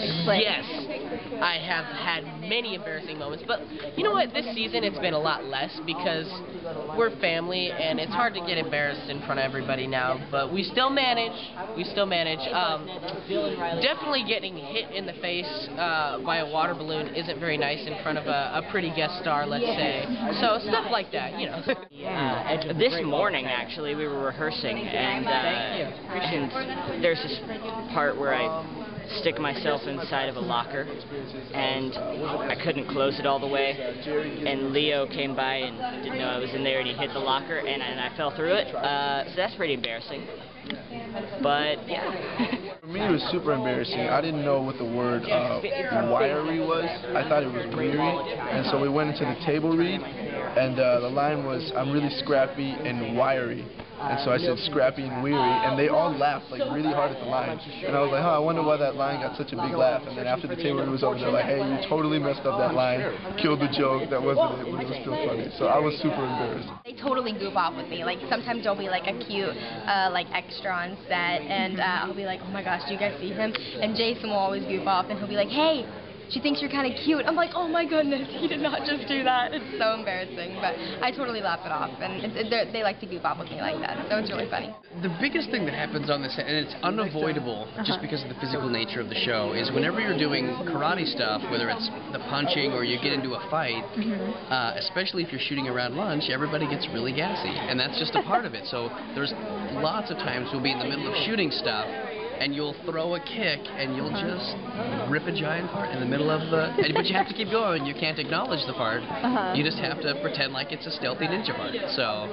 Yes, I have had many embarrassing moments, but you know what? This season it's been a lot less because we're family and it's hard to get embarrassed in front of everybody now, but we still manage. Definitely getting hit in the face by a water balloon isn't very nice in front of a pretty guest star, let's say. So stuff like that, you know. This morning, actually, we were rehearsing, and there's this part where I stick myself inside of a locker, and I couldn't close it all the way, and Leo came by and didn't know I was in there, and he hit the locker, and I fell through it, so that's pretty embarrassing, but yeah. For me, it was super embarrassing. I didn't know what the word wiry was. I thought it was weary, and so we went into the table read, and the line was, "I'm really scrappy and wiry." And so I said scrappy and weary, and they all laughed like really hard at the line. And I was like, I wonder why that line got such a big laugh. And then after the table read was over, they're like, hey, you totally messed up that line, killed the joke, that wasn't it, but it was still funny. So I was super embarrassed. They totally goof off with me. Like sometimes there'll be like a cute like extra on set, and I'll be like, oh my gosh, do you guys see him? And Jason will always goof off, and he'll be like, hey, she thinks you're kind of cute. I'm like, oh my goodness, he did not just do that. It's so embarrassing, but I totally laugh it off, and they like to goof off with me like that, so it's really funny. The biggest thing that happens on this, and it's unavoidable just because of the physical nature of the show, is whenever you're doing karate stuff, whether it's the punching or you get into a fight, especially if you're shooting around lunch, everybody gets really gassy, and that's just a part of it. So there's lots of times we'll be in the middle of shooting stuff, and you'll throw a kick, and you'll just rip a giant fart in the middle of the... But you have to keep going. You can't acknowledge the fart. You just have to pretend like it's a stealthy ninja fart. So